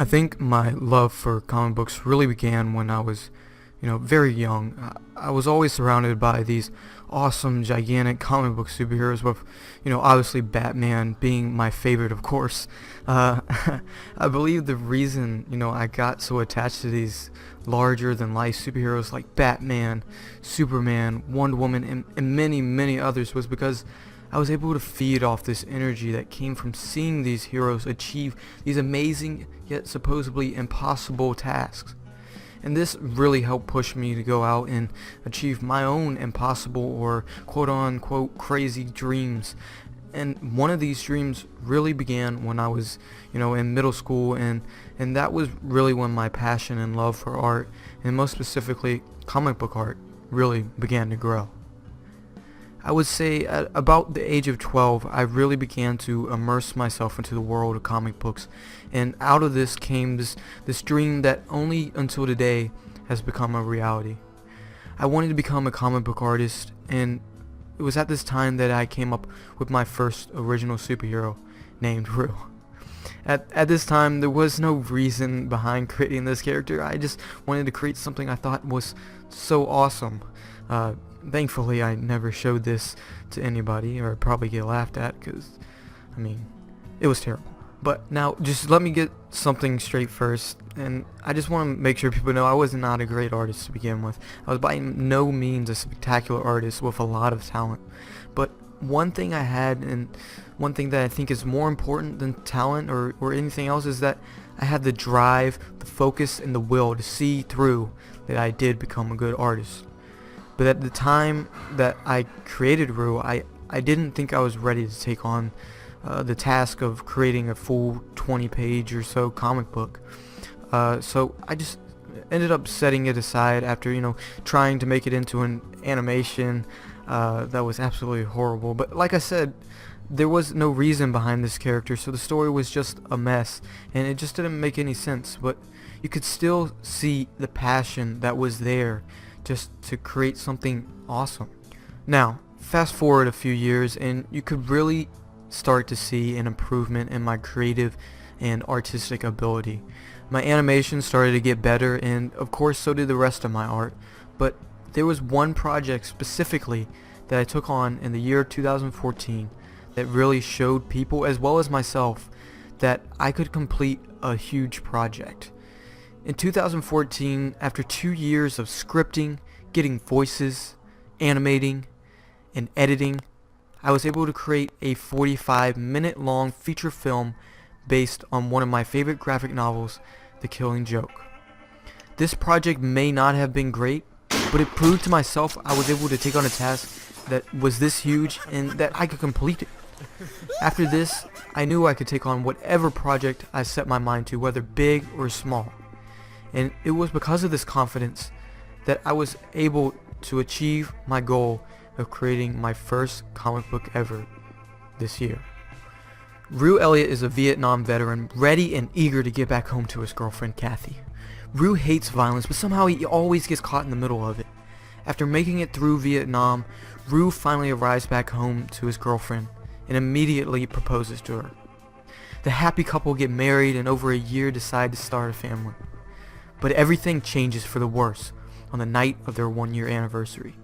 I think my love for comic books really began when I was, very young. I was always surrounded by these awesome, gigantic comic book superheroes with, obviously Batman being my favorite, of course. Uh, I believe the reason, I got so attached to these larger-than-life superheroes like Batman, Superman, Wonder Woman, and many, many others was because I was able to feed off this energy that came from seeing these heroes achieve these amazing yet supposedly impossible tasks. And this really helped push me to go out and achieve my own impossible or quote-unquote crazy dreams. And one of these dreams really began when I was, in middle school, and that was really when my passion and love for art, and most specifically comic book art, really began to grow. I would say at about the age of 12, I really began to immerse myself into the world of comic books, and out of this came this dream that only until today has become a reality. I wanted to become a comic book artist, and it was at this time that I came up with my first original superhero, named Rue. At this time, there was no reason behind creating this character. I just wanted to create something I thought was so awesome. Thankfully, I never showed this to anybody, or I'd probably get laughed at, because, it was terrible. But now, just let me get something straight first, and I just want to make sure people know I was not a great artist to begin with. I was by no means a spectacular artist with a lot of talent. But one thing I had, and one thing that I think is more important than talent or anything else, is that I had the drive, the focus, and the will to see through that I did become a good artist. But at the time that I created Rue, I didn't think I was ready to take on the task of creating a full 20-page or so comic book. So I just ended up setting it aside after, trying to make it into an animation that was absolutely horrible. But like I said, there was no reason behind this character, so the story was just a mess, and it just didn't make any sense. But you could still see the passion that was there just to create something awesome. Now, fast forward a few years, and you could really start to see an improvement in my creative and artistic ability. My animation started to get better, and of course so did the rest of my art. But there was one project specifically that I took on in the year 2014 that really showed people, as well as myself, that I could complete a huge project. In 2014, after 2 years of scripting, getting voices, animating, and editing, I was able to create a 45-minute long feature film based on one of my favorite graphic novels, The Killing Joke. This project may not have been great, but it proved to myself I was able to take on a task that was this huge and that I could complete it. After this, I knew I could take on whatever project I set my mind to, whether big or small. And it was because of this confidence that I was able to achieve my goal of creating my first comic book ever this year. Rue Elliott is a Vietnam veteran, ready and eager to get back home to his girlfriend Kathy. Rue hates violence, but somehow he always gets caught in the middle of it. After making it through Vietnam, Rue finally arrives back home to his girlfriend and immediately proposes to her. The happy couple get married and over a year decide to start a family. But everything changes for the worse on the night of their 1-year anniversary.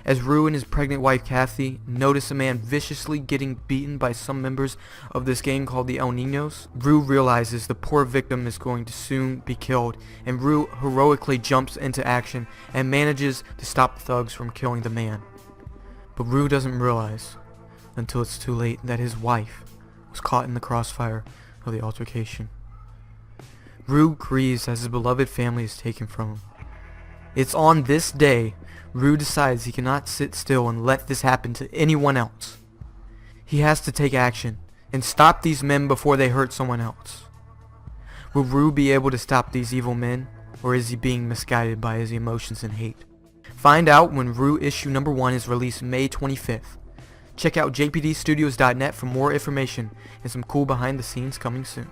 As Rue and his pregnant wife Kathy notice a man viciously getting beaten by some members of this gang called the El Niños, Rue realizes the poor victim is going to soon be killed, and Rue heroically jumps into action and manages to stop the thugs from killing the man. But Rue doesn't realize, until it's too late, that his wife was caught in the crossfire of the altercation. Rue grieves as his beloved family is taken from him. It's on this day Rue decides he cannot sit still and let this happen to anyone else. He has to take action and stop these men before they hurt someone else. Will Rue be able to stop these evil men, or is he being misguided by his emotions and hate? Find out when Rue issue number 1 is released May 25th. Check out jpdstudios.net for more information and some cool behind the scenes coming soon.